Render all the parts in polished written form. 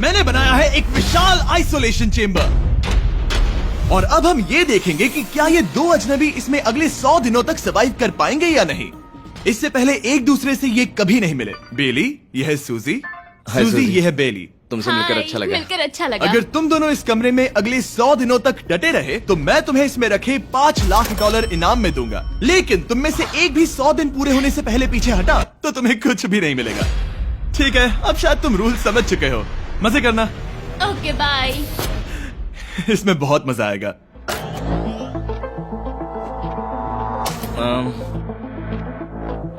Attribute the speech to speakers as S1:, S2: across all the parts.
S1: मैंने बनाया है एक विशाल आइसोलेशन चेम्बर और अब हम ये देखेंगे कि क्या ये दो अजनबी इसमें अगले 100 दिनों तक सर्वाइव कर पाएंगे या नहीं। इससे पहले एक दूसरे से ये कभी नहीं मिले। बेली, यह है सूजी, सूजी ये है बेली।
S2: तुमसे मिलकर अच्छा लगा।
S3: मिलकर अच्छा लगा।
S1: अगर तुम दोनों इस कमरे में अगले 100 दिनों तक डटे रहे तो मैं तुम्हें इसमें रखे $5 लाख इनाम में दूंगा। लेकिन तुम में से एक भी 100 दिन पूरे होने से पहले पीछे हटा तो तुम्हें कुछ भी नहीं मिलेगा। ठीक है, अब शायद तुम रूल समझ चुके हो। मजे करना।
S3: Okay bye.
S1: इसमें बहुत मजा आएगा।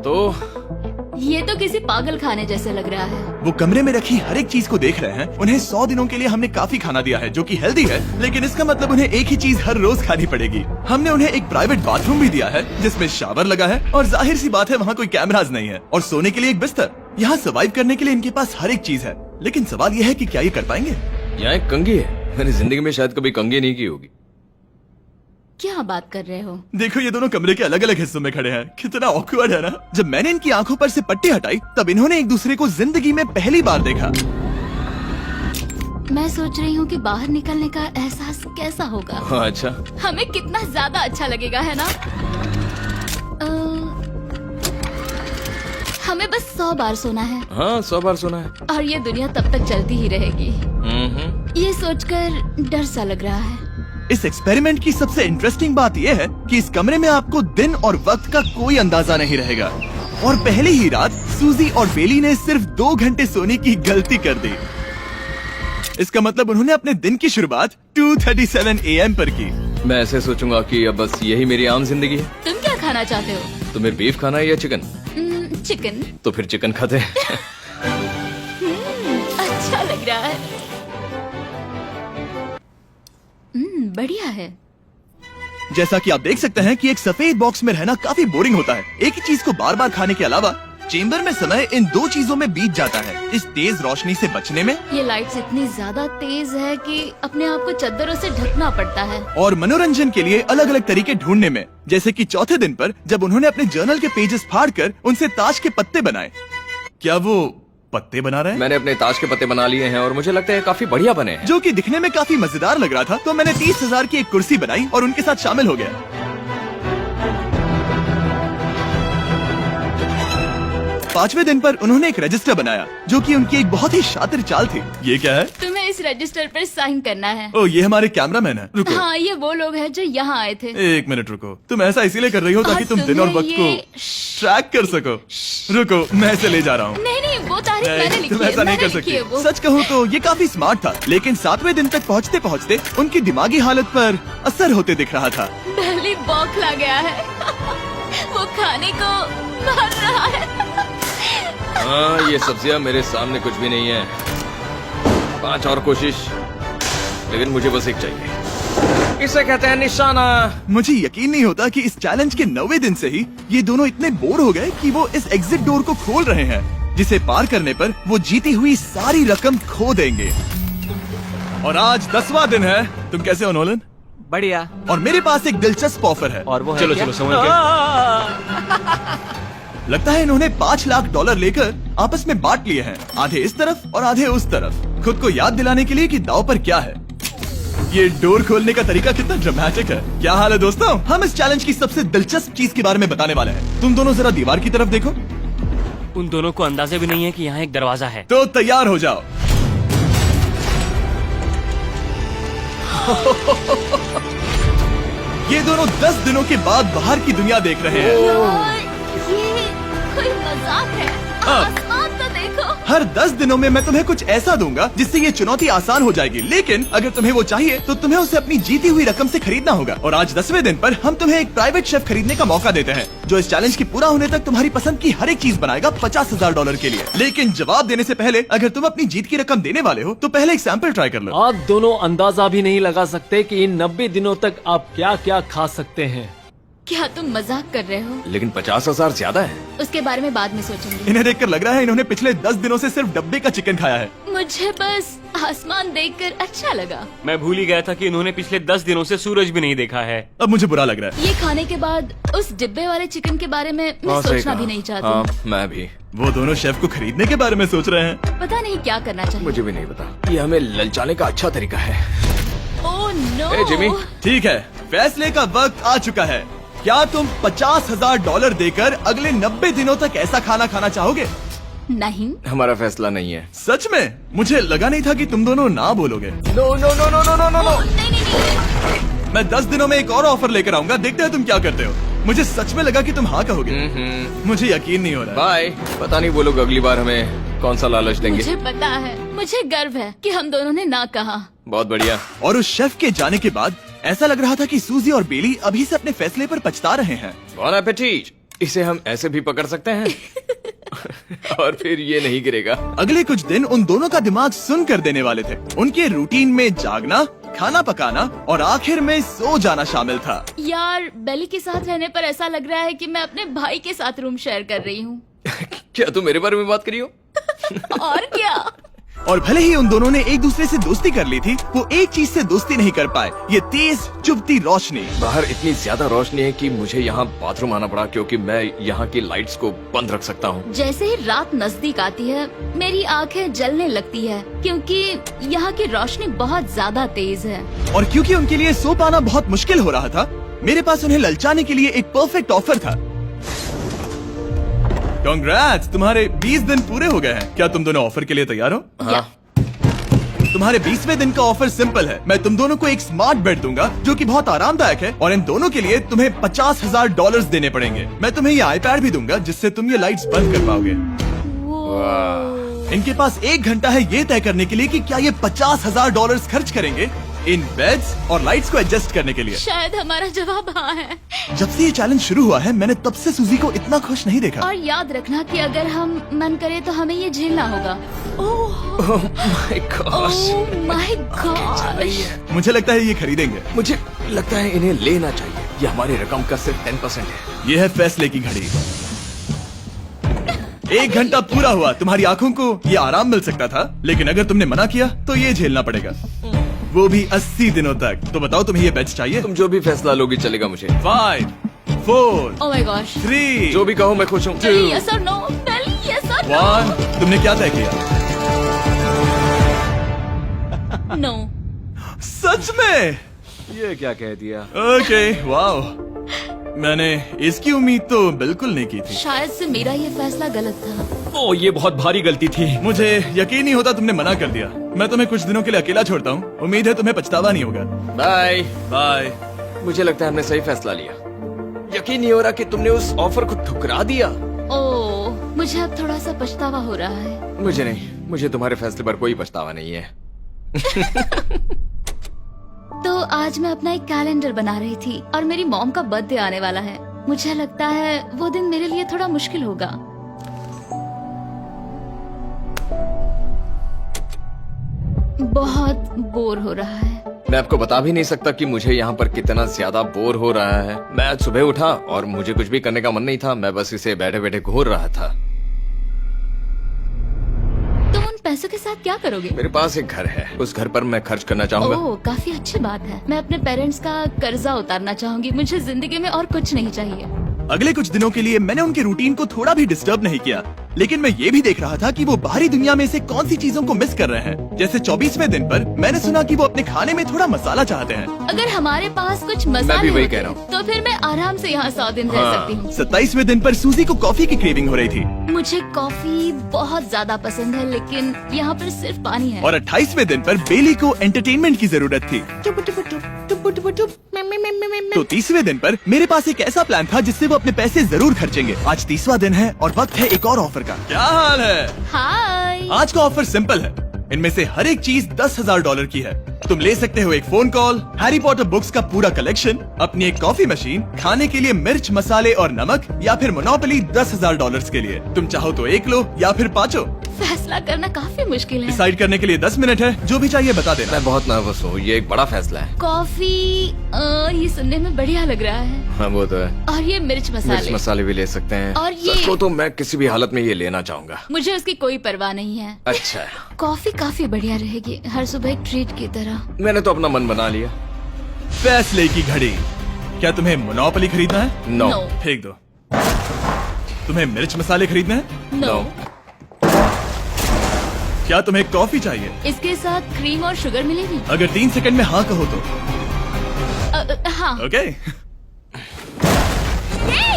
S2: तो
S3: ये तो किसी पागल खाने जैसे लग रहा है।
S1: वो कमरे में रखी हर एक चीज को देख रहे हैं। उन्हें 100 दिनों के लिए हमने काफी खाना दिया है जो कि हेल्दी है, लेकिन इसका मतलब उन्हें एक ही चीज हर रोज खानी पड़ेगी। हमने उन्हें एक प्राइवेट बाथरूम भी दिया है जिसमें शावर लगा है और जाहिर सी बात है वहाँ कोई कैमराज नहीं है, और सोने के लिए एक बिस्तर। यहाँ सर्वाइव करने के लिए इनके पास हर एक चीज है, लेकिन सवाल यह है कि क्या ये कर पाएंगे।
S2: यहाँ एक कंघी है। मैंने जिंदगी में शायद कभी कंघी नहीं की होगी।
S3: क्या बात कर रहे हो?
S1: देखो ये दोनों कमरे के अलग अलग हिस्सों में खड़े हैं। कितना ऑकवर्ड है ना। जब मैंने इनकी आंखों पर से पट्टी हटाई तब इन्होंने एक दूसरे को जिंदगी में पहली बार देखा।
S3: मैं सोच रही हूँ कि बाहर निकलने का एहसास कैसा होगा।
S2: अच्छा,
S3: हमें कितना ज्यादा अच्छा लगेगा, है ना? हमें बस 100 बार सोना है।
S2: हाँ 100 बार सोना है।
S3: और ये दुनिया तब तक चलती ही रहेगी। ये सोचकर डर सा लग रहा है।
S1: इस एक्सपेरिमेंट की सबसे इंटरेस्टिंग बात यह है कि इस कमरे में आपको दिन और वक्त का कोई अंदाजा नहीं रहेगा। और पहली ही रात सूजी और बेली ने सिर्फ 2 घंटे सोने की गलती कर दी। इसका मतलब उन्होंने अपने दिन की शुरुआत 2:37 AM पर की।
S2: मैं ऐसे सोचूंगा कि अब बस यही मेरी आम जिंदगी है।
S3: तुम क्या खाना चाहते हो?
S2: तुम्हें बीफ खाना है या चिकन?
S3: चिकन।
S2: तो फिर चिकन खाते हैं।
S3: अच्छा लग रहा है। बढ़िया है।
S1: जैसा कि आप देख सकते हैं कि एक सफेद बॉक्स में रहना काफी बोरिंग होता है। एक ही चीज को बार बार खाने के अलावा चेम्बर में समय इन 2 चीजों में बीत जाता है। इस तेज रोशनी से बचने में,
S3: ये लाइट्स इतनी ज्यादा तेज है कि अपने आप को चादरों से ढकना पड़ता है,
S1: और मनोरंजन के लिए अलग अलग तरीके ढूंढने में। जैसे कि चौथे दिन पर जब उन्होंने अपने जर्नल के पेजेस फाड़कर उनसे ताश के पत्ते बनाए। क्या वो पत्ते बना रहे हैं?
S2: मैंने अपने ताश के पत्ते बना लिए हैं और मुझे लगता है काफी बढ़िया बने हैं।
S1: जो कि दिखने में काफी मजेदार लग रहा था, तो मैंने 30,000 की एक कुर्सी बनाई और उनके साथ शामिल हो गया। 5वें दिन पर उन्होंने एक रजिस्टर बनाया जो कि उनकी एक बहुत ही शातिर चाल थी। ये क्या है?
S3: तुम्हें इस रजिस्टर पर साइन करना है।
S1: ओ, ये हमारे कैमरामैन है। रुको।
S3: हाँ, ये वो लोग हैं जो यहाँ आए थे।
S1: 1 मिनट रुको। तुम ऐसा इसीलिए कर रही हो ताकि
S3: और
S1: तुम दिन और
S3: तुम्हें
S1: वक्त को
S3: ये-
S1: ट्रैक कर सको। रुको, मैं इसे ले जा रहा हूँ।
S3: नहीं नहीं, वो तारीख मैंने लिखी
S1: तुम
S3: है।
S1: ऐसा नहीं कर
S3: मैंने लिखी है
S1: सकती।
S3: वो।
S1: सच कहूँ तो ये काफी स्मार्ट था, लेकिन 7वें दिन तक पहुँचते पहुँचते उनकी दिमागी हालत पर असर होते दिख रहा था।
S3: पहली बौखला गया है। वो खाने को मार रहा है।
S2: हाँ, ये सब्जियां मेरे सामने कुछ भी नहीं है। 5 और कोशिश, लेकिन मुझे बस एक चाहिए। इसे कहते हैं निशाना।
S1: मुझे यकीन नहीं होता कि इस चैलेंज के 9वें दिन से ही ये दोनों इतने बोर हो गए कि वो इस एग्जिट डोर को खोल रहे हैं, जिसे पार करने पर वो जीती हुई सारी रकम खो देंगे। और आज 10वां दिन है। तुम कैसे हो नोलन?
S4: बढ़िया।
S1: और मेरे पास एक दिलचस्प ऑफर है।
S4: और वो है
S2: चलो
S4: क्या?
S2: चलो समझ गए।
S1: लगता है इन्होंने $5 लाख लेकर आपस में बांट लिए हैं, आधे इस तरफ और आधे उस तरफ, खुद को याद दिलाने के लिए कि दाव पर क्या है। ये डोर खोलने का तरीका कितना ड्रामेटिक है। क्या हाल है दोस्तों? हम इस चैलेंज की सबसे दिलचस्प चीज के बारे में बताने वाले हैं। तुम दोनों जरा दीवार की तरफ देखो।
S4: उन दोनों को अंदाजा भी नहीं है कि यहाँ एक दरवाजा है।
S1: तो तैयार हो जाओ। ये दोनों 10 दिनों के बाद बाहर की दुनिया देख रहे हैं।
S3: यार, ये कोई मजाक है। आसमान तो देखो।
S1: हर 10 दिनों में मैं तुम्हें कुछ ऐसा दूंगा जिससे ये चुनौती आसान हो जाएगी, लेकिन अगर तुम्हें वो चाहिए तो तुम्हें उसे अपनी जीती हुई रकम से खरीदना होगा। और आज 10वें दिन पर हम तुम्हें एक प्राइवेट शेफ खरीदने का मौका देते हैं जो इस चैलेंज की पूरा होने तक तुम्हारी पसंद की हर एक चीज बनाएगा $50,000 के लिए। लेकिन जवाब देने से पहले अगर तुम अपनी जीत की रकम देने वाले हो तो पहले एक सैंपल ट्राई कर लो।
S5: आप दोनों अंदाजा भी नहीं लगा सकते कि इन 90 दिनों तक आप क्या क्या खा सकते हैं।
S3: क्या तुम मजाक कर रहे हो?
S2: लेकिन 50,000 ज्यादा है।
S3: उसके बारे में बाद में सोचेंगे।
S1: इन्हें देखकर लग रहा है इन्होंने पिछले 10 दिनों से सिर्फ डब्बे का चिकन खाया है।
S3: मुझे बस आसमान देखकर अच्छा लगा।
S4: मैं भूल ही गया था कि इन्होंने पिछले 10 दिनों से सूरज भी नहीं देखा है।
S1: अब मुझे बुरा लग रहा है।
S3: ये खाने के बाद उस डिब्बे वाले चिकन के बारे में मैं
S2: सही
S3: सोचना
S2: कहा।
S3: भी नहीं चाहती।
S2: हाँ, मैं भी।
S1: वो दोनों शेफ को खरीदने के बारे में सोच रहे हैं।
S3: पता नहीं क्या करना चाहिए।
S2: मुझे भी नहीं पता। ये हमें ललचाने का अच्छा तरीका है।
S3: Oh no.
S2: ए, जिमी।
S1: ठीक है, फैसले का वक्त आ चुका है। क्या तुम $50,000 देकर अगले 90 दिनों तक ऐसा खाना खाना चाहोगे?
S3: नहीं।
S2: हमारा फैसला नहीं है।
S1: सच में? मुझे लगा नहीं था कि तुम दोनों ना बोलोगे।
S2: No no no no no no no no.
S3: नहीं नहीं नहीं।
S1: मैं 10 दिनों में एक और ऑफर लेकर आऊंगा, देखते हैं तुम क्या करते हो। मुझे सच में लगा कि तुम हाँ कहोगे। मुझे यकीन नहीं हो रहा।
S2: बाय। पता नहीं वो लोग अगली बार हमें कौन सा लालच देंगे।
S3: मुझे पता है। मुझे गर्व है कि हम दोनों ने ना कहा।
S2: बहुत बढ़िया।
S1: और उस शेफ के जाने के बाद ऐसा लग रहा था कि सूजी और बेली अभी से अपने फैसले पर पछता रहे हैं।
S2: बॉन एपेटीट। इसे हम ऐसे भी पकड़ सकते हैं और फिर ये नहीं गिरेगा।
S1: अगले कुछ दिन उन दोनों का दिमाग सुन कर देने वाले थे। उनके रूटीन में जागना, खाना पकाना और आखिर में सो जाना शामिल था।
S3: यार, बेली के साथ रहने पर ऐसा लग रहा है कि मैं अपने भाई के साथ रूम शेयर कर रही हूँ।
S2: क्या तुम मेरे बारे में बात करी हो?
S3: और क्या।
S1: और भले ही उन दोनों ने एक दूसरे से दोस्ती कर ली थी, वो एक चीज से दोस्ती नहीं कर पाए, ये तेज चुभती रोशनी।
S2: बाहर इतनी ज्यादा रोशनी है कि मुझे यहाँ बाथरूम आना पड़ा क्योंकि मैं यहाँ की लाइट्स को बंद रख सकता हूँ।
S3: जैसे ही रात नजदीक आती है मेरी आंखें जलने लगती है क्योंकि यहाँ की रोशनी बहुत ज्यादा तेज है।
S1: और क्योंकि उनके लिए सो पाना बहुत मुश्किल हो रहा था, मेरे पास उन्हें ललचाने के लिए एक परफेक्ट ऑफर था। कांग्रेट्स, तुम्हारे 20 दिन पूरे हो गए हैं। क्या तुम दोनों ऑफर के लिए तैयार हो?
S2: हाँ।
S1: तुम्हारे 20वें दिन का ऑफर सिंपल है। मैं तुम दोनों को एक स्मार्ट बेड दूंगा जो कि बहुत आरामदायक है, और इन दोनों के लिए तुम्हें $50,000 देने पड़ेंगे। मैं तुम्हें ये आईपैड भी दूंगा जिससे तुम ये लाइट्स बंद कर पाओगे। इनके पास 1 घंटा है ये तय करने के लिए कि क्या ये $50,000 खर्च करेंगे इन बेड्स और लाइट्स को एडजस्ट करने के लिए।
S3: शायद हमारा जवाब हाँ है।
S1: जब से ये चैलेंज शुरू हुआ है, मैंने तब से सूजी को इतना खुश नहीं देखा।
S3: और याद रखना कि अगर हम मन करे तो हमें ये झेलना होगा। Oh my God.
S1: मुझे लगता है ये खरीदेंगे।
S2: मुझे लगता है इन्हें लेना चाहिए। ये हमारी रकम का सिर्फ 10% है।
S1: ये है फैसले की घड़ी। 1 घंटा पूरा हुआ, तुम्हारी आंखों को ये आराम मिल सकता था, लेकिन अगर तुमने मना किया तो ये झेलना पड़ेगा, वो भी 80 दिनों तक। तो बताओ, तुम्हें ये बेड्स चाहिए?
S2: तुम जो भी फैसला लोगी चलेगा मुझे।
S1: 5, 4,
S3: ओह माय गॉश।
S1: 3,
S2: जो भी कहो मैं खुश हूँ।
S3: यस और नो। बेली यस और
S1: 1। तुमने क्या तय किया?
S3: नो।
S1: सच में?
S2: ये क्या कह दिया?
S1: Okay, wow. मैंने इसकी उम्मीद तो बिल्कुल नहीं की थी।
S3: शायद से मेरा ये फैसला गलत था।
S1: ओ, ये बहुत भारी गलती थी। मुझे यकीन नहीं होता तुमने मना कर दिया। मैं तुम्हें कुछ दिनों के लिए अकेला छोड़ता हूँ। उम्मीद है तुम्हें पछतावा नहीं होगा।
S2: Bye
S1: bye.
S2: मुझे लगता है हमने सही फैसला लिया। यकीन नहीं हो रहा कि तुमने उस ऑफर को ठुकरा दिया।
S3: ओह, मुझे अब थोड़ा सा पछतावा हो रहा है।
S2: मुझे नहीं, मुझे तुम्हारे फैसले पर कोई पछतावा नहीं है।
S3: तो आज मैं अपना एक कैलेंडर बना रही थी और मेरी मॉम का बर्थडे आने वाला है। मुझे लगता है वो दिन मेरे लिए थोड़ा मुश्किल होगा। बहुत बोर हो रहा है।
S2: मैं आपको बता भी नहीं सकता कि मुझे यहाँ पर कितना ज्यादा बोर हो रहा है। मैं आज सुबह उठा और मुझे कुछ भी करने का मन नहीं था। मैं बस इसे बैठे बैठे घूर रहा था।
S3: तुम उन पैसों के साथ क्या करोगे?
S2: मेरे पास एक घर है, उस घर पर मैं खर्च करना चाहूंगा।
S3: ओह, काफी अच्छी बात है। मैं अपने पेरेंट्स का कर्जा उतारना चाहूंगी। मुझे जिंदगी में और कुछ नहीं चाहिए।
S1: अगले कुछ दिनों के लिए मैंने उनके रूटीन को थोड़ा भी डिस्टर्ब नहीं किया, लेकिन मैं ये भी देख रहा था कि वो बाहरी दुनिया में से कौन सी चीजों को मिस कर रहे हैं। जैसे 24वें दिन पर मैंने सुना कि वो अपने खाने में थोड़ा मसाला चाहते हैं।
S3: अगर हमारे पास कुछ मसाले
S2: भी वही
S3: होते,
S2: कह रहा हूँ।
S3: तो फिर मैं आराम से यहाँ 100 दिन रह सकती हूँ।
S1: 27वें दिन पर सूजी को कॉफी की क्रेविंग हो रही थी।
S3: मुझे कॉफी बहुत ज्यादा पसंद है, लेकिन यहाँ पर सिर्फ पानी है।
S1: और 28वें दिन पर बेली को एंटरटेनमेंट की जरूरत थी। तो 30वें दिन पर मेरे पास एक ऐसा प्लान था जिससे वो अपने पैसे जरूर खर्चेंगे। आज 30वां दिन है और वक्त है एक और ऑफर का। क्या हाल है?
S3: हाय।
S1: आज का ऑफर सिंपल है। इनमें से हर एक चीज $10,000 की है। तुम ले सकते हो एक phone call, Harry Potter books का पूरा कलेक्शन, अपनी एक कॉफी मशीन, खाने के लिए मिर्च, मसाले और नमक, या फिर मोनोपोली $10,000 के लिए। तुम चाहो तो 1 लो या फिर 5।
S3: फैसला करना काफी मुश्किल है।
S1: डिसाइड करने के लिए 10 मिनट है, जो भी चाहिए बता देना।
S2: मैं बहुत नर्वस हूँ, ये एक बड़ा फैसला है।
S3: कॉफी ये सुनने में बढ़िया लग रहा है।
S2: हाँ वो तो है।
S3: और ये मिर्च
S2: मिर्च
S3: मसाले।
S2: मसाले भी ले सकते हैं।
S3: और ये-
S2: सच को तो मैं किसी भी हालत में ये लेना चाहूंगा।
S3: मुझे उसकी कोई परवाह नहीं है।
S2: अच्छा,
S3: कॉफी काफी बढ़िया रहेगी, हर सुबह एक ट्रीट की तरह।
S2: मैंने तो अपना मन बना लिया।
S1: फैसले की घड़ी। क्या तुम्हें मोनोपोली खरीदना है?
S2: नो।
S3: No.
S1: फेंक दो। तुम्हें मिर्च मसाले खरीदने हैं?
S3: नो।
S1: क्या तुम्हें कॉफी चाहिए?
S3: इसके साथ क्रीम और शुगर मिलेगी?
S1: अगर 3 सेकंड में हाँ कहो तो।
S3: हाँ।
S1: ओके।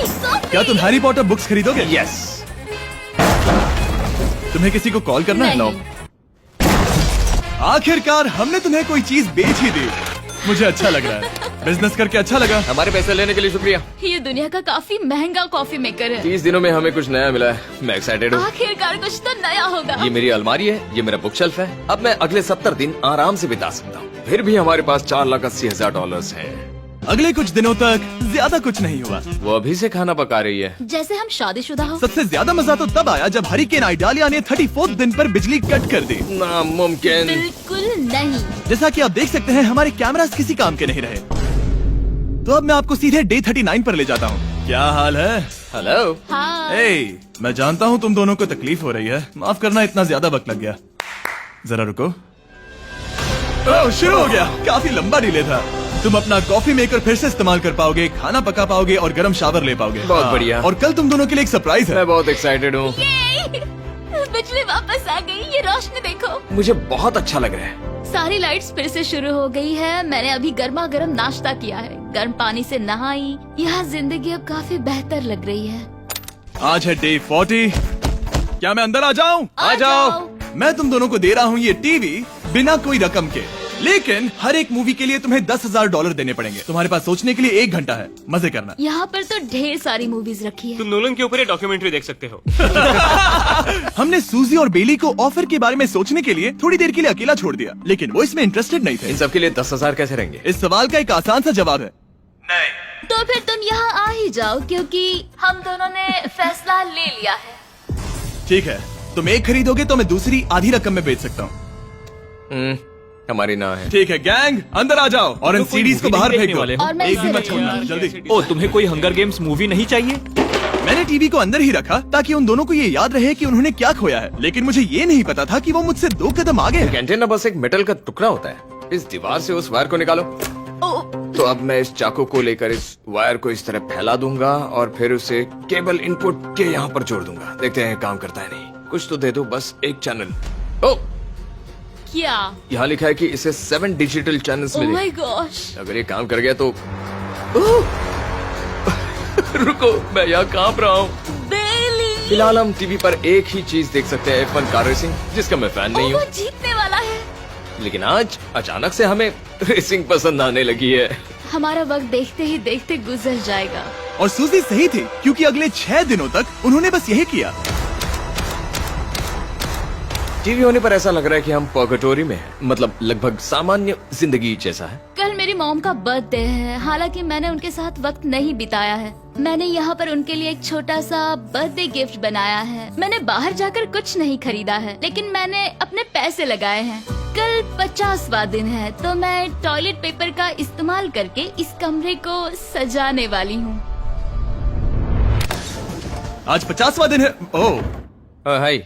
S3: सोफी!
S1: क्या तुम हैरी पॉटर बुक्स खरीदोगे?
S2: यस।
S1: तुम्हें किसी को कॉल करना है?
S3: नहीं।
S1: आखिरकार हमने तुम्हें कोई चीज बेच ही दी। मुझे अच्छा लग रहा है। बिजनेस करके अच्छा लगा।
S2: हमारे पैसे लेने के लिए शुक्रिया।
S3: ये दुनिया का काफी महंगा कॉफी मेकर है।
S2: 30 दिनों में हमें कुछ नया मिला है। मैं एक्साइटेड हूँ।
S3: आखिरकार कुछ तो नया होगा।
S2: ये मेरी अलमारी है, ये मेरा बुक शेल्फ है। अब मैं अगले 70 दिन आराम से बिता सकता हूँ। फिर भी हमारे पास $4,80,000 हैं।
S1: अगले कुछ दिनों तक ज्यादा कुछ नहीं हुआ।
S2: वो अभी से खाना पका रही है।
S3: जैसे हम शादीशुदा हो।
S1: सबसे ज्यादा मजा तो तब आया जब हरिकेन आइडालिया ने 34 दिन पर बिजली कट कर दी।
S2: नामुमकिन।
S3: बिल्कुल नहीं।
S1: जैसा कि आप देख सकते हैं हमारे कैमरास किसी काम के नहीं रहे। तो अब मैं आपको सीधे डे 39 पर ले जाता हूँ। क्या हाल है?
S2: हेलो।
S3: हाँ।
S1: ए, मैं जानता हूँ तुम दोनों को तकलीफ हो रही है। माफ करना, इतना ज्यादा वक्त लग गया। जरा रुको। ओह, शुरू हो गया। काफी लंबा डिले था। तुम अपना कॉफी मेकर फिर से इस्तेमाल कर पाओगे, खाना पका पाओगे और गर्म शावर ले पाओगे।
S2: बहुत
S1: हाँ,
S2: बढ़िया।
S1: और कल तुम दोनों के लिए एक सरप्राइज है।
S2: मैं बहुत एक्साइटेड हूँ।
S3: ये! बिजली वापस आ गई। ये रोशनी देखो।
S2: मुझे बहुत अच्छा लग रहा है।
S3: सारी लाइट्स फिर से शुरू हो गई है। मैंने अभी गर्मा गर्म नाश्ता किया है, गर्म पानी से नहाई। यहाँ जिंदगी अब काफी बेहतर लग रही है।
S1: आज है डे 40। क्या मैं अंदर आ जाऊं?
S3: आ जाओ।
S1: मैं तुम दोनों को दे रहा हूँ ये टीवी बिना कोई रकम के, लेकिन हर एक मूवी के लिए तुम्हें $10,000 देने पड़ेंगे। तुम्हारे पास सोचने के लिए 1 घंटा है। मजे करना।
S3: यहाँ पर तो ढेर सारी मूवीज रखी है।
S4: तुम नोलन के ऊपर ये डॉक्यूमेंट्री देख सकते हो।
S1: हमने सूजी और बेली को ऑफर के बारे में सोचने के लिए थोड़ी देर के लिए अकेला छोड़ दिया, लेकिन वो इसमें इंटरेस्टेड नहीं थे।
S2: इन सब के लिए 10,000 कैसे रहेंगे?
S1: इस सवाल का एक आसान सा जवाब है नहीं।
S3: तो फिर तुम यहाँ आ ही जाओ, क्योंकि हम दोनों ने फैसला ले लिया है।
S1: ठीक है, तुम एक खरीदोगे तो मैं दूसरी आधी रकम में बेच सकता हूँ।
S2: हमारी ना है।
S1: ठीक है गैंग, अंदर आ जाओ और इन
S4: कोई
S1: सीडीज को
S4: movie
S1: बाहर
S4: नहीं
S1: फेंक
S4: देखने
S1: दो।
S4: वाले हो?
S3: और मैं
S1: एक भी
S3: इसे
S1: मत छोड़ना,
S3: रखूंगी।
S1: जल्दी।
S5: ओ, तुम्हें कोई हंगर गेम्स मूवी नहीं चाहिए?
S1: मैंने टीवी को अंदर ही रखा ताकि उन दोनों को ये याद रहे कि उन्होंने क्या खोया है, लेकिन मुझे ये नहीं पता था कि वो मुझसे 2 कदम आगे है।
S2: एंटेना बस एक मेटल का टुकड़ा होता है। इस दीवार से उस वायर को निकालो। तो अब मैं इस चाकू को लेकर इस वायर को इस तरह फैला दूंगा और फिर उसे केबल इनपुट के यहाँ पर जोड़ दूंगा। देखते हैं काम करता है नहीं। कुछ तो दे दो, बस एक चैनल। ओ,
S3: क्या?
S2: यहाँ लिखा है कि इसे 7 डिजिटल चैनल्स
S3: ओह माय
S2: मिले।
S3: गॉश।
S2: अगर ये काम कर गया तो रुको, मैं यहाँ कांप रहा हूँ।
S3: बेली!
S2: फिलहाल हम टीवी पर एक ही चीज देख सकते हैं, F1 कार रेसिंग, जिसका मैं फैन नहीं
S3: वो
S2: हूँ।
S3: जीतने वाला है।
S2: लेकिन आज अचानक से हमें रेसिंग पसंद आने लगी है।
S3: हमारा वक्त देखते ही देखते गुजर जाएगा।
S1: और सूजी सही थी, क्योंकि अगले 6 दिनों तक उन्होंने बस यही किया।
S2: टीवी होने पर ऐसा लग रहा है कि हम पर्गेटोरी में हैं, मतलब लगभग सामान्य जिंदगी जैसा है।
S3: कल मेरी मॉम का बर्थडे है, हालांकि मैंने उनके साथ वक्त नहीं बिताया है। मैंने यहाँ पर उनके लिए एक छोटा सा बर्थडे गिफ्ट बनाया है। मैंने बाहर जाकर कुछ नहीं खरीदा है, लेकिन मैंने अपने पैसे लगाए हैं। कल 50वां दिन है, तो मैं टॉयलेट पेपर का इस्तेमाल करके इस कमरे को सजाने वाली हूँ।
S1: आज 50वां दिन है। ओह,
S2: हाय।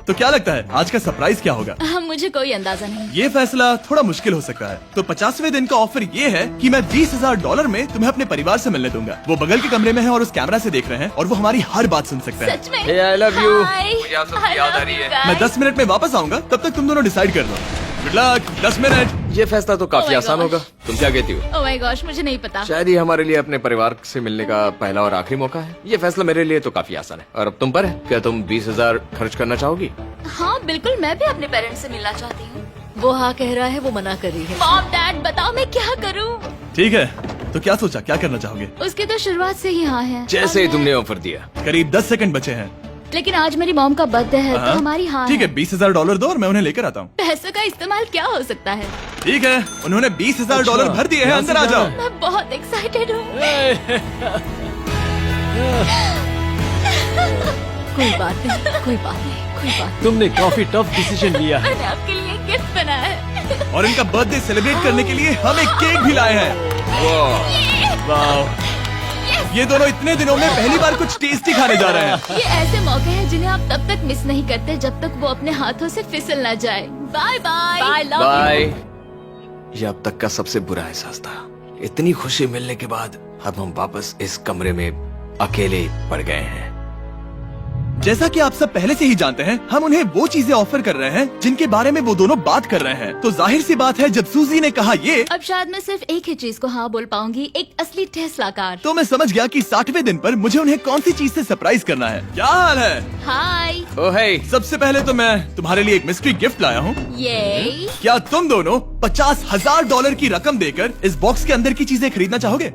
S1: तो क्या लगता है आज का सरप्राइज क्या होगा?
S3: मुझे कोई अंदाजा नहीं।
S1: ये फैसला थोड़ा मुश्किल हो सकता है। तो 50वें दिन का ऑफर ये है कि मैं $20,000 में तुम्हें अपने परिवार से मिलने दूंगा। वो बगल के कमरे में है और उस कैमरा से देख रहे हैं और वो हमारी हर बात सुन सकते हैं।
S3: सच में?
S2: Hey, I love you.
S3: Hi.
S2: मुझे आप सबकी
S3: I
S2: याद आ
S3: love
S2: रही
S3: you
S2: है।
S3: guys.
S1: मैं 10 मिनट में वापस आऊंगा, तब तक तुम दोनों डिसाइड कर लो। Good luck. 10 मिनट।
S2: ये फैसला तो काफी
S3: Oh my
S2: आसान
S3: gosh.
S2: होगा। तुम क्या कहती हो?
S3: Oh my gosh, मुझे नहीं पता।
S2: शायद ये हमारे लिए अपने परिवार से मिलने का पहला और आखिरी मौका है। ये फैसला मेरे लिए तो काफी आसान है। और अब तुम पर है। क्या तुम 20,000 खर्च करना चाहोगी?
S3: हाँ बिल्कुल, मैं भी अपने पेरेंट्स से मिलना चाहती हूँ।
S6: वो हाँ कह रहा है, वो मना कर रही है।
S3: मॉम डैड बताओ मैं क्या करूँ?
S1: ठीक है, तो क्या सोचा, क्या करना चाहोगे?
S3: उसकी तो शुरुआत से ही हाँ है।
S2: जैसे ही
S3: और
S2: तुमने ऑफर दिया।
S1: करीब 10 सेकंड बचे हैं।
S3: लेकिन आज मेरी मॉम का बर्थडे है,
S1: हाँ?
S3: तो हमारी हाँ
S1: ठीक है, $20,000 दो और मैं उन्हें लेकर आता हूँ।
S3: पैसों का इस्तेमाल क्या हो सकता है?
S1: ठीक है, उन्होंने $20,000 भर दिए हैं। अंदर आ जाओ।
S3: मैं बहुत एक्साइटेड हूँ।
S6: कोई बात नहीं, कोई बात नहीं, कोई कोई बात
S5: तुमने काफी टफ डिसीजन लिया है।
S3: मैंने आपके लिए गिफ्ट बनाया है।
S1: और इनका बर्थडे सेलिब्रेट करने के लिए हम एक केक भी लाए हैं।
S5: वाह,
S1: ये दोनों इतने दिनों में पहली बार कुछ टेस्टी खाने जा रहे हैं।
S3: ये ऐसे मौके हैं जिन्हें आप तब तक मिस नहीं करते जब तक वो अपने हाथों से फिसल ना जाए। Bye bye.
S6: Bye, love
S2: bye. ये अब तक का सबसे बुरा एहसास था। इतनी खुशी मिलने के बाद अब हम वापस इस कमरे में अकेले पड़ गए हैं।
S1: जैसा कि आप सब पहले से ही जानते हैं, हम उन्हें वो चीजें ऑफर कर रहे हैं जिनके बारे में वो दोनों बात कर रहे हैं। तो जाहिर सी बात है, जब सूजी ने कहा ये,
S3: अब शायद मैं सिर्फ एक ही चीज को हाँ बोल पाऊंगी, एक असली टेस्ला कार।
S1: तो मैं समझ गया कि 60वें दिन पर मुझे उन्हें कौन सी चीज से सरप्राइज करना है। क्या हाल है?
S3: हाय।
S2: ओ हे,
S1: सबसे पहले तो मैं तुम्हारे लिए एक मिस्ट्री गिफ्ट लाया हूँ।
S3: ये
S1: क्या तुम दोनों $50,000 की रकम देकर इस बॉक्स के अंदर की चीजें खरीदना चाहोगे?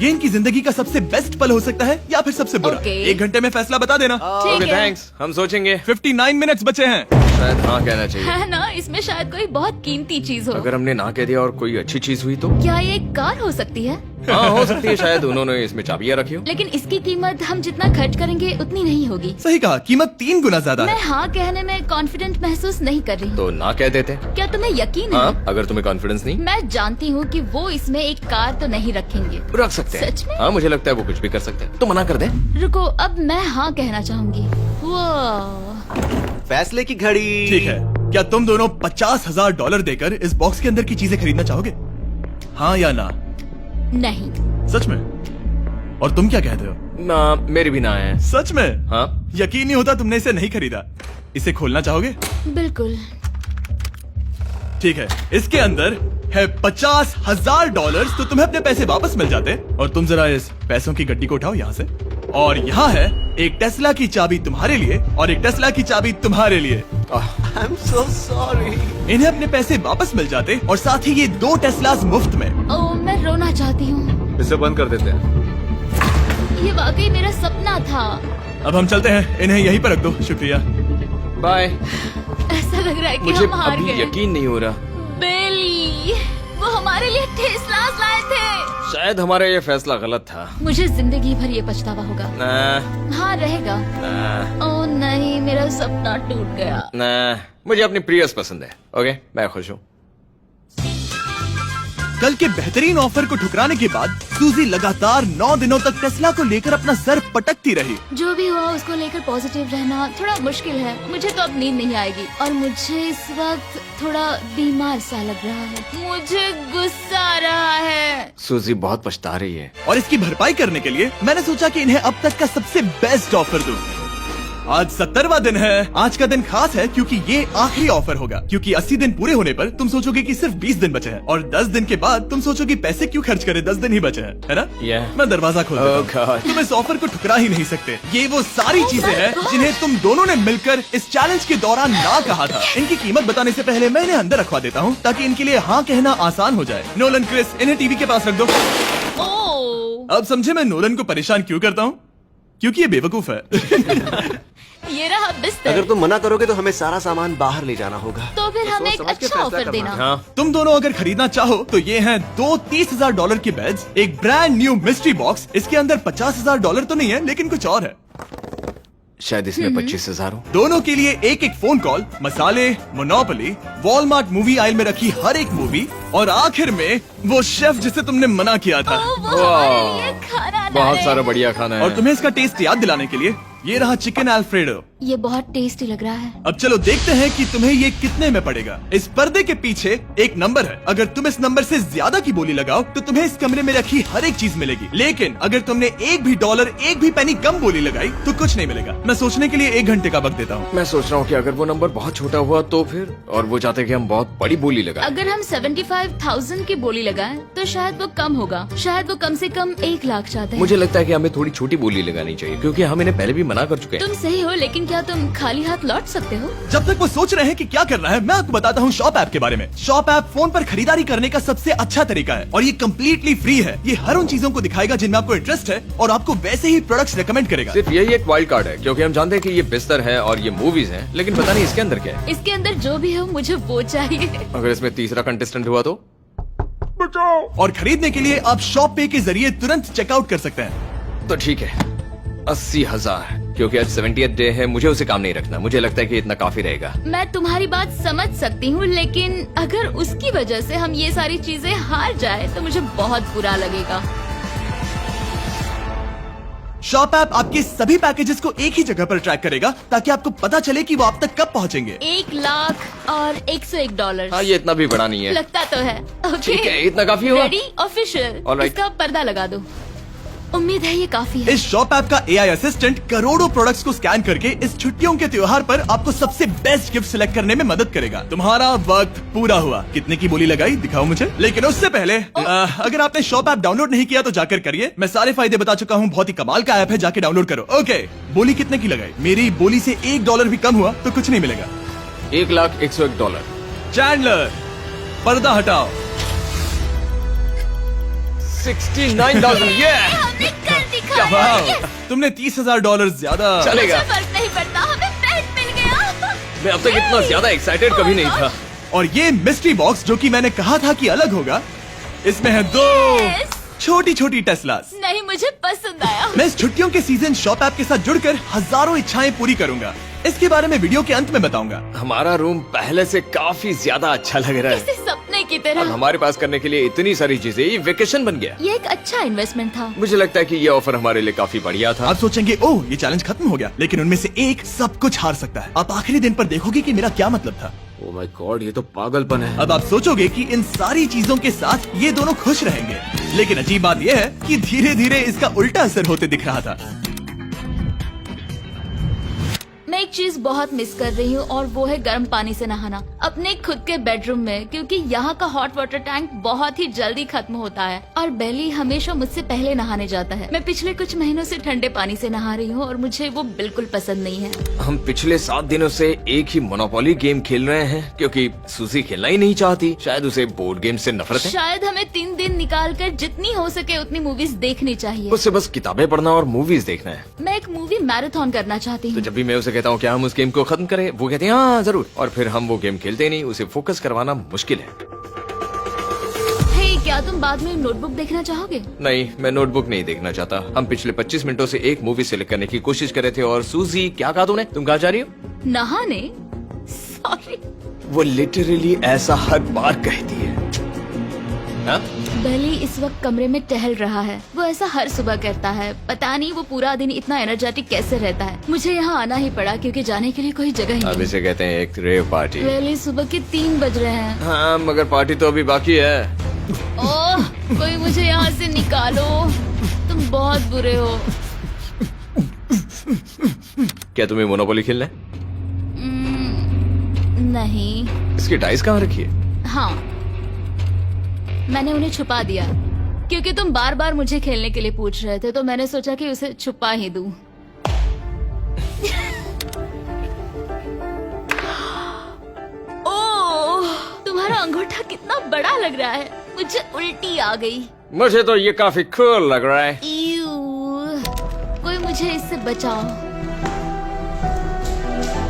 S1: ये इनकी जिंदगी का सबसे बेस्ट पल हो सकता है या फिर सबसे बुरा।
S3: Okay.
S1: 1 घंटे में फैसला बता देना।
S3: ठीक
S2: ओके
S3: है।
S2: थैंक्स, हम सोचेंगे।
S1: 59 मिनट्स बचे हैं।
S2: शायद हाँ कहना चाहिए।
S3: है ना, इसमें शायद कोई बहुत कीमती चीज हो।
S2: अगर हमने ना कह दिया और कोई अच्छी चीज हुई तो?
S3: क्या ये एक कार हो सकती है?
S2: हाँ हो सकती है, शायद उन्होंने इसमें चाबियां रखी हो।
S3: लेकिन इसकी कीमत हम जितना खर्च करेंगे उतनी नहीं होगी।
S1: सही कहा, कीमत 3 गुना ज्यादा
S3: मैं
S1: है।
S3: हाँ कहने में कॉन्फिडेंट महसूस नहीं कर रही हूँ।
S2: तो ना कह देते।
S3: क्या तुम्हें यकीन
S2: हाँ,
S3: है?
S2: अगर तुम्हें कॉन्फिडेंस नहीं,
S3: मैं जानती हूँ कि वो इसमें एक कार तो नहीं रखेंगे।
S2: रख सकते हैं।
S3: सच में?
S2: हाँ मुझे लगता है वो कुछ भी कर सकते हैं। तो मना कर दे।
S3: रुको, अब मैं हाँ कहना चाहूंगी। वो
S7: फैसले की घड़ी।
S1: ठीक है, क्या तुम दोनों $50,000 देकर इस बॉक्स के अंदर की चीजें खरीदना चाहोगे? हाँ या ना?
S3: नहीं।
S1: सच में? और तुम क्या कहते हो?
S2: ना, मेरी भी ना है।
S1: सच में?
S2: हाँ
S1: यकीन नहीं होता तुमने इसे नहीं खरीदा। इसे खोलना चाहोगे?
S3: बिल्कुल।
S1: ठीक है, इसके अंदर है $50,000, तो तुम्हें अपने पैसे वापस मिल जाते। और तुम जरा इस पैसों की गड्डी को उठाओ यहाँ से। और यहाँ है एक टेस्ला की चाबी तुम्हारे लिए और एक टेस्ला की चाबी तुम्हारे लिए।
S7: I am so sorry.
S1: इन्हें अपने पैसे वापस मिल जाते और साथ ही ये 2 टेस्लास मुफ्त में।
S3: ओ, मैं रोना चाहती हूँ।
S7: इसे बंद कर देते हैं।
S3: ये वाकई मेरा सपना था।
S1: अब हम चलते हैं, इन्हें यहीं पर रख दो। शुक्रिया।
S2: बाय।
S3: ऐसा लग रहा है कि
S2: मुझे
S3: हम हार
S2: अभी
S3: गए।
S2: यकीन नहीं हो रहा।
S3: बिली, वो हमारे लिए टेस्लास लाए थे।
S2: शायद हमारा ये फैसला गलत था।
S3: मुझे जिंदगी भर ये पछतावा होगा।
S2: ना,
S3: हाँ रहेगा।
S2: ना,
S3: ओ नहीं, मेरा सपना टूट गया।
S2: ना, मुझे अपनी प्रियस पसंद है। ओके, मैं खुश हूँ।
S1: कल के बेहतरीन ऑफर को ठुकराने के बाद सूजी लगातार 9 दिनों तक टेस्ला को लेकर अपना सर पटकती रही।
S3: जो भी हुआ उसको लेकर पॉजिटिव रहना थोड़ा मुश्किल है। मुझे तो अब नींद नहीं आएगी और मुझे इस वक्त थोड़ा बीमार सा लग रहा है। मुझे गुस्सा आ रहा है।
S2: सूजी बहुत पछता रही है।
S1: और इसकी भरपाई करने के लिए मैंने सोचा कि इन्हें अब तक का सबसे बेस्ट ऑफर दूं। आज 70वां दिन है। आज का दिन खास है क्योंकि ये आखिरी ऑफर होगा। क्योंकि 80 दिन पूरे होने पर तुम सोचोगे कि सिर्फ 20 दिन बचे हैं और 10 दिन के बाद तुम सोचोगे पैसे क्यों खर्च करें, 10 दिन ही बचे हैं, है ना?
S2: Yeah.
S1: मैं दरवाजा खोल देता हूं।
S2: Oh God.
S1: तुम इस ऑफर को ठुकरा ही नहीं सकते। ये वो सारी चीजें हैं जिन्हें तुम दोनों ने मिलकर इस चैलेंज के दौरान ना कहा था। इनकी कीमत बताने से पहले मैं इन्हें अंदर रखवा देता हूँ ताकि इनके लिए हाँ कहना आसान हो जाए। नोलन, क्रिस, इन्हें टीवी के पास रख दो।
S3: ओ,
S1: अब समझे मैं नोलन को परेशान क्यों करता हूँ? क्योंकि ये बेवकूफ है।
S3: ये रहा बिस्तर।
S7: अगर तुम मना करोगे तो हमें सारा सामान बाहर ले जाना होगा।
S3: तो फिर हमें एक
S7: समझ के
S3: अच्छा
S7: फैसला
S3: ऑफर
S7: करना।
S3: देना।
S2: हाँ,
S1: तुम दोनों अगर खरीदना चाहो तो ये हैं 2 $30,000 के बेड्स, एक ब्रांड न्यू मिस्ट्री बॉक्स। इसके अंदर $50,000 तो नहीं है लेकिन कुछ और है।
S2: शायद इसमें 25,000 हो।
S1: दोनों के लिए एक एक फोन कॉल, मसाले, मोनोपोली, वॉलमार्ट मूवी आइल में रखी हर एक मूवी और आखिर में वो शेफ जिसे तुमने मना किया था।
S3: ओ, वो हमारे लिए खाना ला
S2: बहुत
S3: रहे
S2: सारा
S3: हैं।
S2: बढ़िया खाना है।
S1: और तुम्हें इसका टेस्ट याद दिलाने के लिए ये रहा चिकन अल्फ्रेडो।
S3: ये बहुत टेस्टी लग रहा है।
S1: अब चलो देखते हैं कि तुम्हें ये कितने में पड़ेगा। इस पर्दे के पीछे एक नंबर है। अगर तुम इस नंबर से ज्यादा की बोली लगाओ तो तुम्हें इस कमरे में रखी हर एक चीज मिलेगी। लेकिन अगर तुमने एक भी डॉलर, एक भी पेनी कम बोली लगाई तो कुछ नहीं मिलेगा। मैं सोचने के लिए 1 घंटे का वक्त देता हूँ।
S2: मैं सोच रहा हूँ कि अगर वो नंबर बहुत छोटा हुआ तो फिर, और वो चाहते कि हम बहुत बड़ी बोली लगाएं।
S3: अगर हम 75,000 की बोली लगाएं तो शायद वो कम होगा। शायद वो कम से कम 1 लाख चाहते हैं।
S2: मुझे लगता है कि हमें थोड़ी छोटी बोली लगानी चाहिए क्योंकि हम इन्हें पहले भी मना कर चुके हैं।
S3: तुम सही हो, लेकिन क्या तुम खाली हाथ लौट सकते हो?
S1: जब तक वो सोच रहे हैं कि क्या करना है, मैं आपको बताता हूँ शॉप ऐप के बारे में। शॉप ऐप फोन पर खरीदारी करने का सबसे अच्छा तरीका है और ये कम्प्लीटली फ्री है। ये हर उन चीजों को दिखाएगा जिनमें आपको इंटरेस्ट है और आपको वैसे ही प्रोडक्ट्स रेकमेंड करेगा।
S2: सिर्फ यही एक वाइल्ड कार्ड है क्योंकि हम जानते हैं कि ये बिस्तर है और ये मूवीज हैं, लेकिन पता नहीं इसके अंदर क्या है।
S3: इसके अंदर जो भी हो मुझे वो चाहिए।
S2: अगर इसमें तीसरा कंटेस्टेंट हुआ तो?
S1: और खरीदने के लिए आप शॉप पे के जरिए तुरंत चेकआउट कर सकते हैं।
S2: तो ठीक है, 80,000। क्योंकि आज 70th डे है, मुझे उसे काम नहीं रखना। मुझे लगता है कि इतना काफी रहेगा।
S3: मैं तुम्हारी बात समझ सकती हूँ, लेकिन अगर उसकी वजह से हम ये सारी चीजें हार जाए तो मुझे बहुत बुरा लगेगा।
S1: शॉप ऐप आपके सभी पैकेजेस को एक ही जगह पर ट्रैक करेगा ताकि आपको पता चले कि वो आप तक कब पहुंचेंगे।
S3: 1 लाख और $101।
S2: हाँ, ये इतना भी बड़ा नहीं है।
S3: लगता तो है। ओके,
S2: ठीक है, इतना काफी हुआ।
S3: Ready, official.
S2: All right.
S3: इसका पर्दा लगा दो। उम्मीद है ये काफी है।
S1: इस शॉप ऐप का AI असिस्टेंट करोड़ों प्रोडक्ट्स को स्कैन करके इस छुट्टियों के त्योहार पर आपको सबसे बेस्ट गिफ्ट सिलेक्ट करने में मदद करेगा। तुम्हारा वक्त पूरा हुआ। कितने की बोली लगाई दिखाओ मुझे। लेकिन उससे पहले अगर आपने शॉप ऐप डाउनलोड नहीं किया तो जाकर करिए। मैं सारे फायदे बता चुका हूँ। बहुत ही कमाल का ऐप है, जाके डाउनलोड करो। ओके, बोली कितने की लगाई? मेरी बोली से $1 भी कम हुआ तो कुछ नहीं मिलेगा।
S2: $1,01,001।
S1: चैंडलर, पर्दा हटाओ।
S2: 69,000। ये
S3: हमने कर दिखाया।
S1: वाह, तुमने $30,000 ज्यादा।
S2: चलेगा।
S3: मुझे फर्क नहीं पड़ता, हमें पेट मिल गया।
S2: मैं अब तक इतना ज्यादा एक्साइटेड कभी नहीं था।
S1: और ये मिस्ट्री बॉक्स जो कि मैंने कहा था कि अलग होगा, इसमें है 2
S3: Yes.
S1: छोटी छोटी टेस्लास।
S3: नहीं, मुझे पसंद आया।
S1: मैं इस छुट्टियों के सीजन शॉप ऐप के साथ जुड़कर हजारों इच्छाएं पूरी करूंगा। इसके बारे में वीडियो के अंत में बताऊंगा।
S2: हमारा रूम पहले से काफी ज्यादा अच्छा लग रहा है।
S3: इसे सपने की
S2: अब
S3: तरह।
S2: हमारे पास करने के लिए इतनी सारी चीजें, ये वेकेशन बन गया।
S3: ये एक अच्छा इन्वेस्टमेंट था।
S2: मुझे लगता है कि ये ऑफर हमारे लिए काफी बढ़िया था।
S1: आप सोचेंगे ओह ये चैलेंज खत्म हो गया, लेकिन उनमें से एक सब कुछ हार सकता है। आप आखिरी दिन पर देखोगे कि मेरा क्या मतलब था।
S2: ओह माय गॉड, ये तो पागलपन है।
S1: अब आप सोचोगे कि इन सारी चीजों के साथ ये दोनों खुश रहेंगे, लेकिन अजीब बात यह है कि धीरे धीरे इसका उल्टा असर होते दिख रहा था।
S3: मैं एक चीज बहुत मिस कर रही हूँ और वो है गर्म पानी से नहाना अपने खुद के बेडरूम में, क्योंकि यहाँ का हॉट वाटर टैंक बहुत ही जल्दी खत्म होता है और बेली हमेशा मुझसे पहले नहाने जाता है। मैं पिछले कुछ महीनों से ठंडे पानी से नहा रही हूँ और मुझे वो बिल्कुल पसंद नहीं है।
S2: हम पिछले 7 दिनों से एक ही मोनोपोली गेम खेल रहे हैं क्योंकि सूजी खेलना ही नहीं चाहती। शायद उसे बोर्ड गेम से नफरत है।
S3: शायद हमें 3 दिन निकाल कर जितनी हो सके उतनी मूवीज देखनी चाहिए।
S2: उससे बस किताबें पढ़ना और मूवीज देखना है।
S3: मैं एक मूवी मैराथन करना चाहती
S2: तो
S3: हूँ।
S2: जब भी मैं उसे कहता हूँ क्या हम उस गेम को खत्म करें, वो कहते हैं हाँ जरूर, और फिर हम वो गेम खेलते नहीं। उसे फोकस करवाना मुश्किल है।
S3: हे, क्या तुम बाद में नोटबुक देखना चाहोगे?
S2: नहीं, मैं नोटबुक नहीं देखना चाहता। हम पिछले 25 मिनटों से एक मूवी सिलेक्ट करने की कोशिश कर रहे थे। और सूजी, क्या कहा तूने? तुम कहाँ जा रही हो?
S3: नहाने? सॉरी।
S2: वो लिटरली ऐसा हर बार कहती है। हाँ?
S3: बेली इस वक्त कमरे में टहल रहा है। वो ऐसा हर सुबह करता है। पता नहीं वो पूरा दिन इतना एनर्जेटिक कैसे रहता है। मुझे यहाँ आना ही पड़ा क्योंकि जाने के लिए कोई जगह ही
S2: अब
S3: नहीं।
S2: इसे कहते हैं एक रेव पार्टी।
S3: बेली, सुबह के 3 बज रहे हैं।
S2: हाँ, मगर पार्टी तो अभी बाकी है।
S3: ओह, कोई मुझे यहाँ से निकालो। तुम बहुत बुरे हो।
S2: क्या तुम्हें मोनोपोली खेलना है?
S3: नहीं।
S2: इसकी डाइस कहाँ रखी है?
S3: हाँ, मैंने उन्हें छुपा दिया क्योंकि तुम बार बार मुझे खेलने के लिए पूछ रहे थे, तो मैंने सोचा कि उसे छुपा ही दूं। ओह, तुम्हारा अंगूठा कितना बड़ा लग रहा है। मुझे उल्टी आ गई।
S2: मुझे तो ये काफी कूल लग रहा है।
S3: ईऊ, कोई मुझे इससे बचाओ।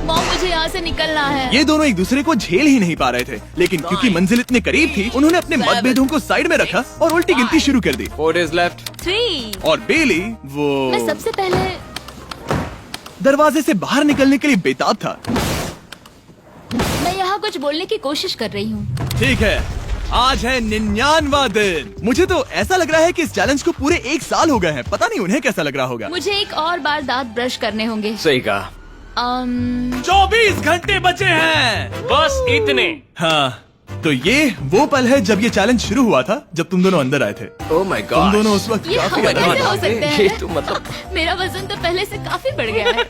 S3: मॉम, मुझे यहाँ से निकलना है।
S1: ये दोनों एक दूसरे को झेल ही नहीं पा रहे थे, लेकिन क्योंकि मंजिल इतने करीब थी, उन्होंने अपने मतभेदों को साइड में रखा और उल्टी गिनती शुरू कर दी।
S2: 4 days left।
S3: 3।
S1: और बेली वो
S3: मैं सबसे पहले
S1: दरवाजे से बाहर निकलने के लिए बेताब था।
S3: मैं यहाँ कुछ बोलने की कोशिश कर रही हूँ।
S1: ठीक है, आज है 99वां दिन। मुझे तो ऐसा लग रहा है कि इस चैलेंज को पूरे 1 साल हो गए हैं। पता नहीं उन्हें कैसा लग रहा होगा।
S3: मुझे एक और बार दांत ब्रश करने होंगे।
S2: सही कहा।
S1: 24 घंटे बचे हैं।
S4: बस इतने।
S1: हाँ, तो ये वो पल है जब ये चैलेंज शुरू हुआ था, जब तुम दोनों अंदर आए थे।
S2: ओह माय
S1: तुम
S2: गॉड।
S1: दोनों उस वक्त
S3: ये
S1: काफी
S3: हम
S1: अलग
S3: कैसे
S1: थे।
S3: हो सकते
S2: ये
S3: हैं?
S2: तो मतलब
S3: मेरा वजन तो पहले से काफी बढ़ गया है।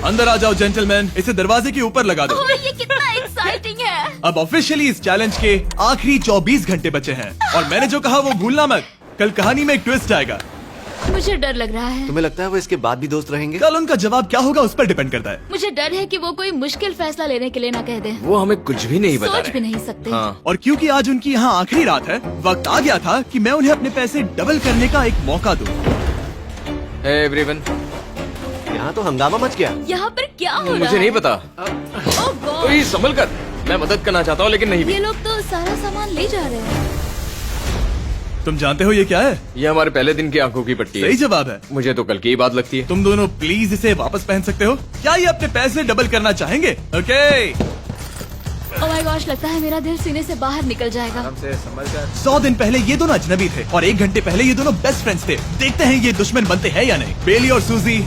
S1: अंदर आ जाओ जेंटलमैन, इसे दरवाजे के ऊपर लगा दो।
S3: ओह, ये कितना एक्साइटिंग है।
S1: अब ऑफिशियली इस चैलेंज के आखिरी 24 घंटे बचे हैं और मैंने जो कहा वो भूलना मत। कल कहानी में एक ट्विस्ट आएगा।
S3: मुझे डर लग रहा है।
S7: तुम्हें लगता है वो इसके बाद भी दोस्त रहेंगे?
S1: कल उनका जवाब क्या होगा उस पर डिपेंड करता है।
S3: मुझे डर है कि वो कोई मुश्किल फैसला लेने के लिए ना कह दे।
S2: वो हमें कुछ भी नहीं बता
S3: सोच
S2: रहे।
S3: भी नहीं सकते।
S2: हाँ।
S1: और क्योंकि आज उनकी यहाँ आखिरी रात है, वक्त आ गया था कि मैं उन्हें अपने पैसे डबल करने का एक मौका दूं।
S2: Hey everyone।
S7: यहाँ तो हंगामा मच गया।
S3: यहाँ पर क्या हो रहा है?
S2: मुझे नहीं पता।
S3: ओह गॉड,
S2: कोई संभल कर। मैं मदद करना चाहता हूँ लेकिन नहीं भी।
S3: ये लोग तो सारा सामान ले जा रहे हैं।
S1: तुम जानते हो ये क्या है?
S2: ये हमारे पहले दिन की आंखों की पट्टी
S1: सही
S2: है।
S1: जवाब है।
S2: मुझे तो कल की ही बात लगती है।
S1: तुम दोनों प्लीज इसे वापस पहन सकते हो? क्या ये अपने पैसे डबल करना चाहेंगे? ओके।
S3: ओह माय गॉश, लगता है मेरा दिल सीने से बाहर निकल जाएगा।
S1: 100 दिन पहले ये दोनों अजनबी थे और 1 घंटे पहले ये दोनों बेस्ट फ्रेंड्स थे। देखते हैं ये दुश्मन बनते हैं या नहीं। बेली और सूजी,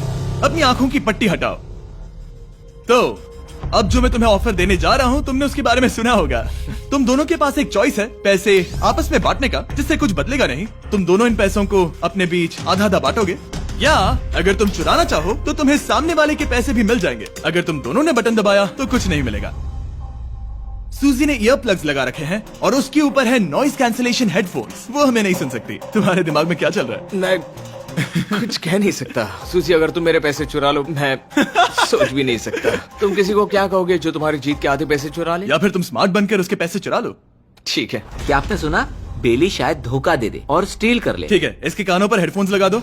S1: अपनी आंखों की पट्टी हटाओ। तो अब जो मैं तुम्हें ऑफर देने जा रहा हूँ, तुमने उसके बारे में सुना होगा। तुम दोनों के पास एक चॉइस है पैसे आपस में बांटने का, जिससे कुछ बदलेगा नहीं। तुम दोनों इन पैसों को अपने बीच आधा आधा बांटोगे, या अगर तुम चुराना चाहो तो तुम्हें सामने वाले के पैसे भी मिल जाएंगे। अगर तुम दोनों ने बटन दबाया तो कुछ नहीं मिलेगा। सूजी ने ईयर प्लग्स लगा रखे हैं और उसके ऊपर है नॉइस कैंसिलेशन हेडफोन्स। वो हमें नहीं सुन सकती। तुम्हारे दिमाग में क्या चल रहा है?
S2: मैं कुछ कह नहीं सकता। सूजी, अगर तुम मेरे पैसे चुरा लो, मैं सोच भी नहीं सकता। तुम किसी को क्या कहोगे जो तुम्हारी जीत के आधे पैसे चुरा ले?
S1: या फिर तुम स्मार्ट बनकर उसके पैसे चुरा लो।
S2: ठीक है।
S8: क्या आपने सुना? बेली शायद धोखा दे दे और स्टील कर ले।
S1: ठीक है, इसके कानों पर हेडफोन्स लगा दो।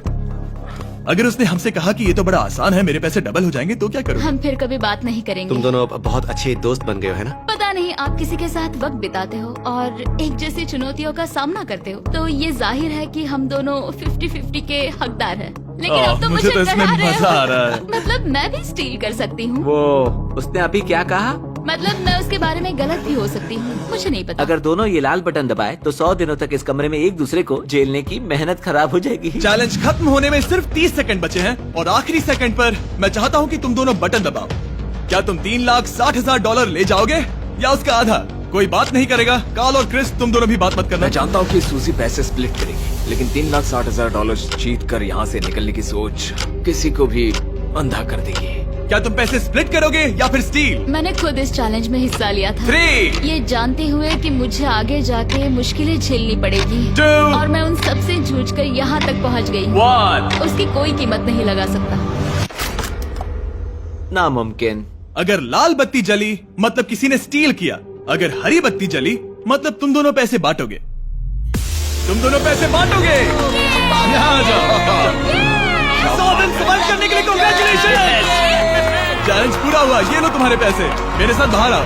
S1: अगर उसने हमसे कहा कि ये तो बड़ा आसान है, मेरे पैसे डबल हो जाएंगे, तो क्या करोगे?
S3: हम फिर कभी बात नहीं करेंगे।
S7: तुम दोनों अब बहुत अच्छे दोस्त बन गए हो, है ना?
S3: पता नहीं, आप किसी के साथ वक्त बिताते हो और एक जैसी चुनौतियों का सामना करते हो, तो ये जाहिर है कि हम दोनों 50-50 के हकदार हैं। लेकिन अब तो
S1: मुझे
S3: मुझे
S1: तो इसमें
S3: डरा रहे
S1: मजा आ रहा
S3: हो।
S1: है।
S3: मतलब मैं भी स्टील कर सकती हूँ।
S8: वो उसने अभी क्या कहा?
S3: मतलब मैं उसके बारे में गलत भी हो सकती हूँ, मुझे नहीं पता।
S8: अगर दोनों ये लाल बटन दबाए तो 100 दिनों तक इस कमरे में एक दूसरे को झेलने की मेहनत खराब हो जाएगी।
S1: चैलेंज खत्म होने में सिर्फ 30 सेकंड बचे हैं और आखिरी सेकंड पर मैं चाहता हूँ कि तुम दोनों बटन दबाओ। क्या तुम $3,60,000 ले जाओगे या उसका आधा? कोई बात नहीं करेगा। कार्ल और क्रिस, तुम दोनों भी बात मत करना।
S2: मैं जानता हूँ कि सूजी पैसे स्प्लिट करेगी, लेकिन $3,60,000 जीत कर यहाँ से निकलने की सोच किसी को भी अंधा कर देगी।
S1: क्या तुम पैसे स्प्लिट करोगे या फिर स्टील?
S3: मैंने खुद इस चैलेंज में हिस्सा लिया था,
S1: 3,
S3: ये जानते हुए कि मुझे आगे जाके मुश्किलें झेलनी पड़ेगी
S1: 2,
S3: और मैं उन सबसे जूझकर यहाँ तक पहुँच गई।
S1: 1।
S3: उसकी कोई कीमत नहीं लगा सकता।
S8: नामुमकिन।
S1: अगर लाल बत्ती जली मतलब किसी ने स्टील किया, अगर हरी बत्ती जली मतलब तुम दोनों पैसे बांटोगे। तुम दोनों पैसे बांटोगे। यहाँ आ जाओ। 100 दिन सर्वाइव करने के लिए कांग्रेचुलेशन। चैलेंज पूरा हुआ। ये लो तुम्हारे पैसे, मेरे साथ बाहर आओ।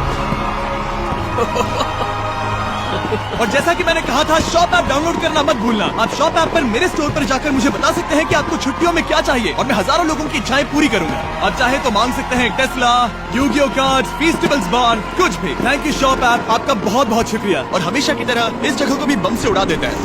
S1: और जैसा कि मैंने कहा था, शॉप ऐप डाउनलोड करना मत भूलना। आप शॉप ऐप पर मेरे स्टोर पर जाकर मुझे बता सकते हैं कि आपको छुट्टियों में क्या चाहिए और मैं हजारों लोगों की इच्छाएं पूरी करूंगा। आप चाहे तो मांग सकते हैं टेस्ला, यूगियो कार्ड्स, फेस्टिवल्स बार, कुछ भी। थैंक यू शॉप ऐप, आपका बहुत बहुत शुक्रिया। और हमेशा की तरह इस जगह को भी बम से उड़ा देता है।